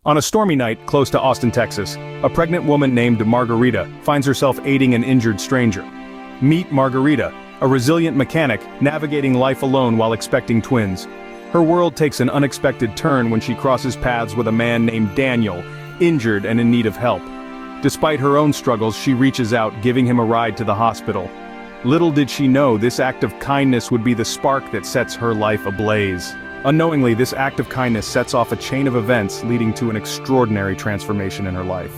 On a stormy night close to Austin, Texas, a pregnant woman named Margarita finds herself aiding an injured stranger. Meet Margarita, a resilient mechanic navigating life alone while expecting twins. Her world takes an unexpected turn when she crosses paths with a man named Daniel, injured and in need of help. Despite her own struggles, she reaches out, giving him a ride to the hospital. Little did she know this act of kindness would be the spark that sets her life ablaze. Unknowingly, this act of kindness sets off a chain of events leading to an extraordinary transformation in her life.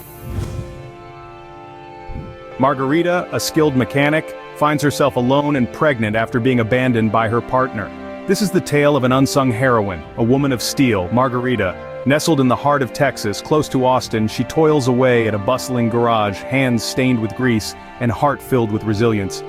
Margarita, a skilled mechanic, finds herself alone and pregnant after being abandoned by her partner. This is the tale of an unsung heroine, a woman of steel, Margarita. Nestled in the heart of Texas, close to Austin, she toils away at a bustling garage, hands stained with grease and heart filled with resilience.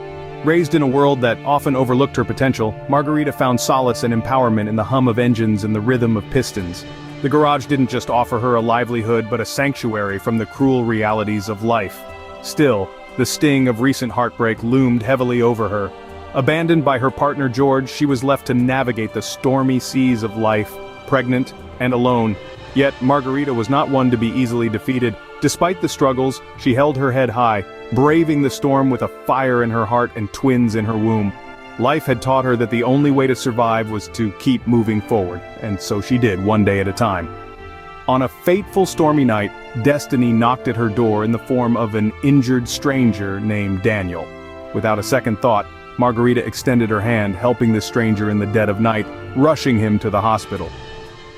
Raised in a world that often overlooked her potential, Margarita found solace and empowerment in the hum of engines and the rhythm of pistons. The garage didn't just offer her a livelihood but a sanctuary from the cruel realities of life. Still, the sting of recent heartbreak loomed heavily over her. Abandoned by her partner George, she was left to navigate the stormy seas of life, pregnant and alone. Yet Margarita was not one to be easily defeated. Despite the struggles, she held her head high, braving the storm with a fire in her heart and twins in her womb. Life had taught her that the only way to survive was to keep moving forward, and so she did, one day at a time. On a fateful stormy night, destiny knocked at her door in the form of an injured stranger named Daniel. Without a second thought, Margarita extended her hand, helping the stranger in the dead of night, rushing him to the hospital.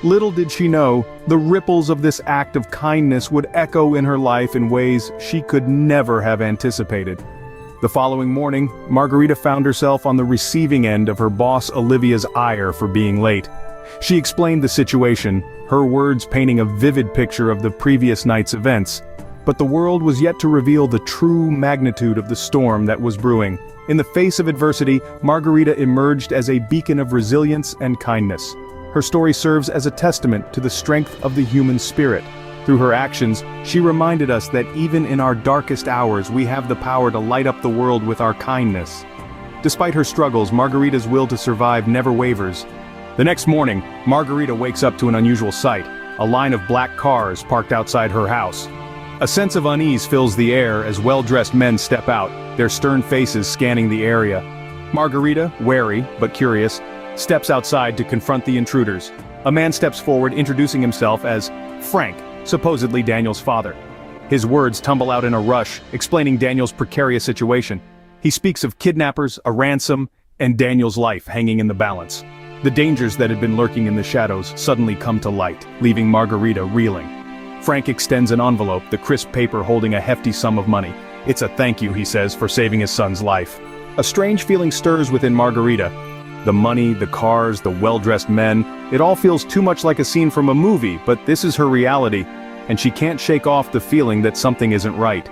Little did she know, the ripples of this act of kindness would echo in her life in ways she could never have anticipated. The following morning, Margarita found herself on the receiving end of her boss Olivia's ire for being late. She explained the situation, her words painting a vivid picture of the previous night's events. But the world was yet to reveal the true magnitude of the storm that was brewing. In the face of adversity, Margarita emerged as a beacon of resilience and kindness. Her story serves as a testament to the strength of the human spirit. Through her actions, she reminded us that even in our darkest hours, we have the power to light up the world with our kindness. Despite her struggles, Margarita's will to survive never wavers. The next morning, Margarita wakes up to an unusual sight, a line of black cars parked outside her house. A sense of unease fills the air as well-dressed men step out, their stern faces scanning the area. Margarita, wary but curious, steps outside to confront the intruders. A man steps forward, introducing himself as Frank, supposedly Daniel's father. His words tumble out in a rush, explaining Daniel's precarious situation. He speaks of kidnappers, a ransom, and Daniel's life hanging in the balance. The dangers that had been lurking in the shadows suddenly come to light, leaving Margarita reeling. Frank extends an envelope, the crisp paper holding a hefty sum of money. It's a thank you, he says, for saving his son's life. A strange feeling stirs within Margarita. The money, the cars, the well-dressed men, it all feels too much like a scene from a movie, but this is her reality, and she can't shake off the feeling that something isn't right.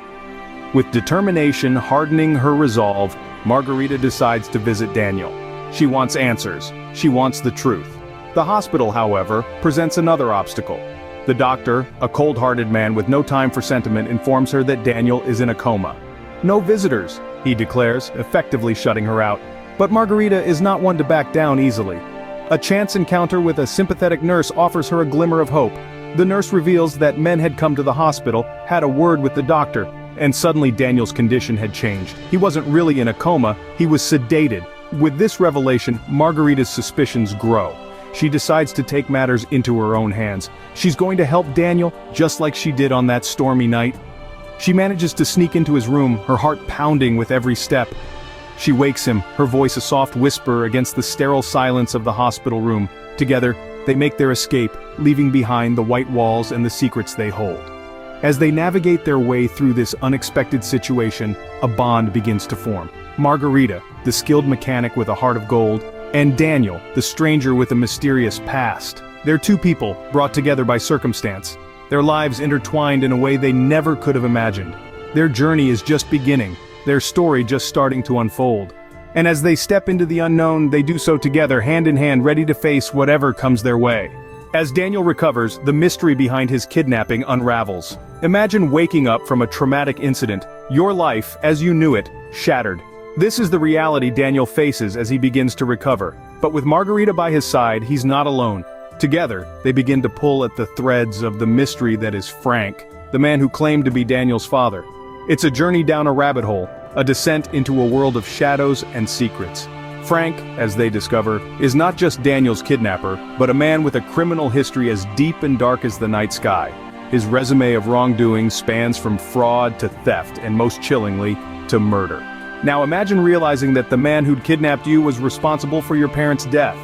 With determination hardening her resolve, Margarita decides to visit Daniel. She wants answers. She wants the truth. The hospital, however, presents another obstacle. The doctor, a cold-hearted man with no time for sentiment, informs her that Daniel is in a coma. No visitors, he declares, effectively shutting her out. But Margarita is not one to back down easily. A chance encounter with a sympathetic nurse offers her a glimmer of hope. The nurse reveals that men had come to the hospital, had a word with the doctor, and suddenly Daniel's condition had changed. He wasn't really in a coma, he was sedated. With this revelation, Margarita's suspicions grow. She decides to take matters into her own hands. She's going to help Daniel, just like she did on that stormy night. She manages to sneak into his room, her heart pounding with every step. She wakes him, her voice a soft whisper against the sterile silence of the hospital room. Together, they make their escape, leaving behind the white walls and the secrets they hold. As they navigate their way through this unexpected situation, a bond begins to form. Margarita, the skilled mechanic with a heart of gold, and Daniel, the stranger with a mysterious past. They're two people, brought together by circumstance. Their lives intertwined in a way they never could have imagined. Their journey is just beginning, their story just starting to unfold. And as they step into the unknown, they do so together, hand in hand, ready to face whatever comes their way. As Daniel recovers, the mystery behind his kidnapping unravels. Imagine waking up from a traumatic incident, your life, as you knew it, shattered. This is the reality Daniel faces as he begins to recover. But with Margarita by his side, he's not alone. Together, they begin to pull at the threads of the mystery that is Frank, the man who claimed to be Daniel's father. It's a journey down a rabbit hole, a descent into a world of shadows and secrets. Frank, as they discover, is not just Daniel's kidnapper, but a man with a criminal history as deep and dark as the night sky. His resume of wrongdoing spans from fraud to theft, and most chillingly, to murder. Now imagine realizing that the man who'd kidnapped you was responsible for your parents' death.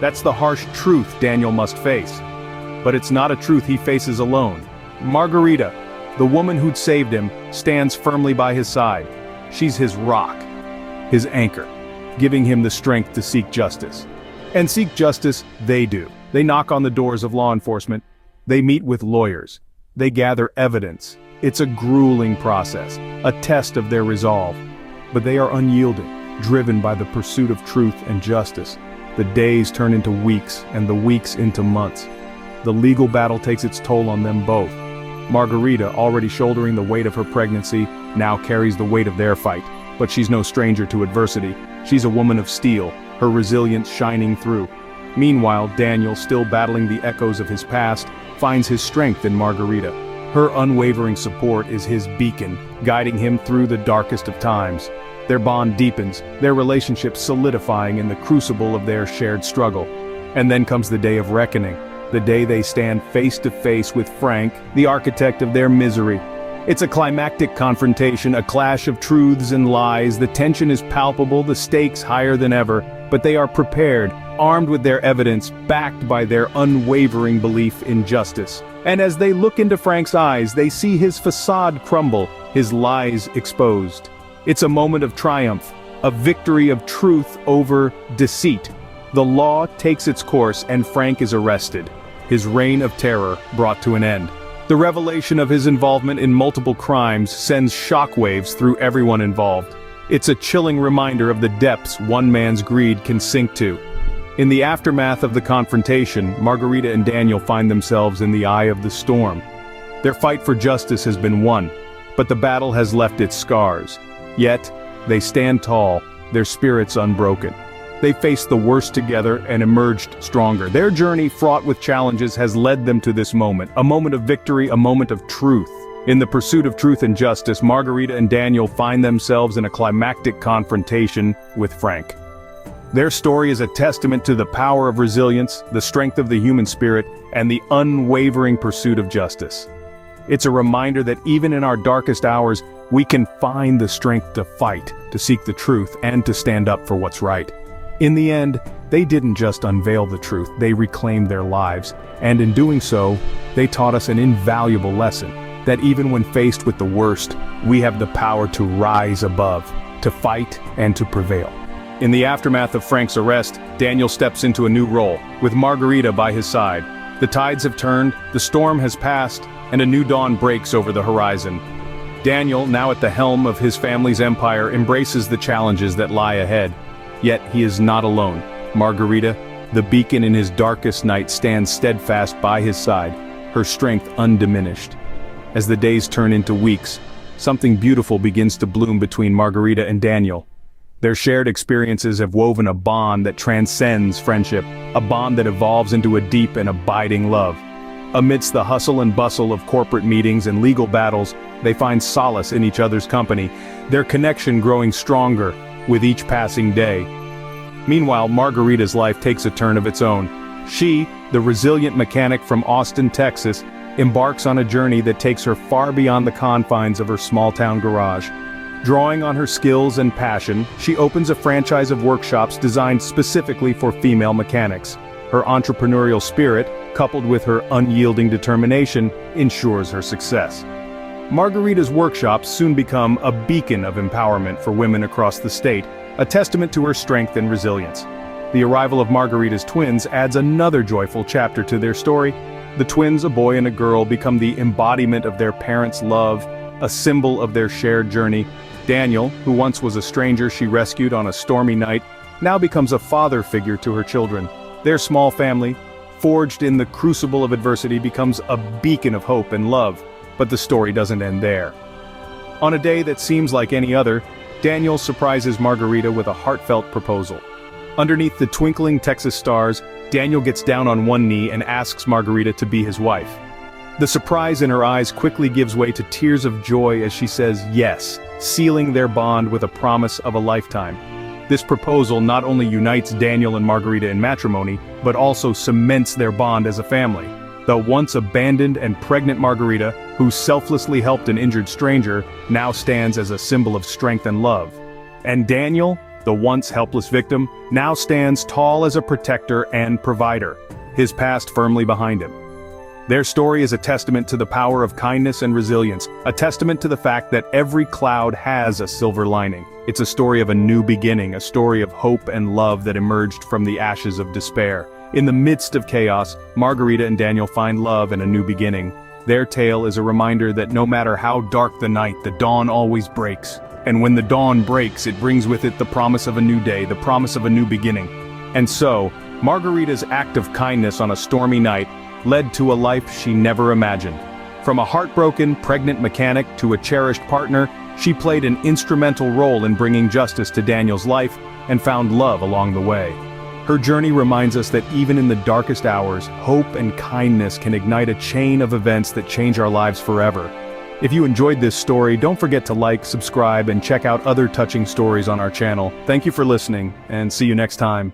That's the harsh truth Daniel must face. But it's not a truth he faces alone. Margarita, the woman who'd saved him, stands firmly by his side. She's his rock, his anchor, giving him the strength to seek justice. And seek justice, they do. They knock on the doors of law enforcement. They meet with lawyers. They gather evidence. It's a grueling process, a test of their resolve. But they are unyielding, driven by the pursuit of truth and justice. The days turn into weeks, and the weeks into months. The legal battle takes its toll on them both. Margarita, already shouldering the weight of her pregnancy, now carries the weight of their fight. But she's no stranger to adversity. She's a woman of steel, her resilience shining through. Meanwhile, Daniel, still battling the echoes of his past, finds his strength in Margarita. Her unwavering support is his beacon, guiding him through the darkest of times. Their bond deepens, their relationship solidifying in the crucible of their shared struggle. And then comes the day of reckoning, the day they stand face to face with Frank, the architect of their misery. It's a climactic confrontation, a clash of truths and lies. The tension is palpable, the stakes higher than ever, but they are prepared, armed with their evidence, backed by their unwavering belief in justice. And as they look into Frank's eyes, they see his facade crumble, his lies exposed. It's a moment of triumph, a victory of truth over deceit. The law takes its course and Frank is arrested, his reign of terror brought to an end. The revelation of his involvement in multiple crimes sends shockwaves through everyone involved. It's a chilling reminder of the depths one man's greed can sink to. In the aftermath of the confrontation, Margarita and Daniel find themselves in the eye of the storm. Their fight for justice has been won, but the battle has left its scars. Yet, they stand tall, their spirits unbroken. They faced the worst together and emerged stronger. Their journey, fraught with challenges, has led them to this moment, a moment of victory, a moment of truth. In the pursuit of truth and justice, Margarita and Daniel find themselves in a climactic confrontation with Frank. Their story is a testament to the power of resilience, the strength of the human spirit, and the unwavering pursuit of justice. It's a reminder that even in our darkest hours, we can find the strength to fight, to seek the truth, and to stand up for what's right. In the end, they didn't just unveil the truth, they reclaimed their lives, and in doing so, they taught us an invaluable lesson, that even when faced with the worst, we have the power to rise above, to fight, and to prevail. In the aftermath of Frank's arrest, Daniel steps into a new role, with Margarita by his side. The tides have turned, the storm has passed, and a new dawn breaks over the horizon. Daniel, now at the helm of his family's empire, embraces the challenges that lie ahead. Yet he is not alone. Margarita, the beacon in his darkest night, stands steadfast by his side, her strength undiminished. As the days turn into weeks, something beautiful begins to bloom between Margarita and Daniel. Their shared experiences have woven a bond that transcends friendship, a bond that evolves into a deep and abiding love. Amidst the hustle and bustle of corporate meetings and legal battles, they find solace in each other's company, their connection growing stronger with each passing day. Meanwhile, Margarita's life takes a turn of its own. She, the resilient mechanic from Austin, Texas, embarks on a journey that takes her far beyond the confines of her small-town garage. Drawing on her skills and passion, she opens a franchise of workshops designed specifically for female mechanics. Her entrepreneurial spirit, coupled with her unyielding determination, ensures her success. Margarita's workshops soon become a beacon of empowerment for women across the state, a testament to her strength and resilience. The arrival of Margarita's twins adds another joyful chapter to their story. The twins, a boy and a girl, become the embodiment of their parents' love, a symbol of their shared journey. Daniel, who once was a stranger she rescued on a stormy night, now becomes a father figure to her children. Their small family, forged in the crucible of adversity, becomes a beacon of hope and love. But the story doesn't end there. On a day that seems like any other, Daniel surprises Margarita with a heartfelt proposal. Underneath the twinkling Texas stars, Daniel gets down on one knee and asks Margarita to be his wife. The surprise in her eyes quickly gives way to tears of joy as she says yes, sealing their bond with a promise of a lifetime. This proposal not only unites Daniel and Margarita in matrimony, but also cements their bond as a family. The once abandoned and pregnant Margarita, who selflessly helped an injured stranger, now stands as a symbol of strength and love. And Daniel, the once helpless victim, now stands tall as a protector and provider, his past firmly behind him. Their story is a testament to the power of kindness and resilience, a testament to the fact that every cloud has a silver lining. It's a story of a new beginning, a story of hope and love that emerged from the ashes of despair. In the midst of chaos, Margarita and Daniel find love and a new beginning. Their tale is a reminder that no matter how dark the night, the dawn always breaks. And when the dawn breaks, it brings with it the promise of a new day, the promise of a new beginning. And so, Margarita's act of kindness on a stormy night led to a life she never imagined. From a heartbroken, pregnant mechanic to a cherished partner, she played an instrumental role in bringing justice to Daniel's life and found love along the way. Her journey reminds us that even in the darkest hours, hope and kindness can ignite a chain of events that change our lives forever. If you enjoyed this story, don't forget to like, subscribe, and check out other touching stories on our channel. Thank you for listening, and see you next time.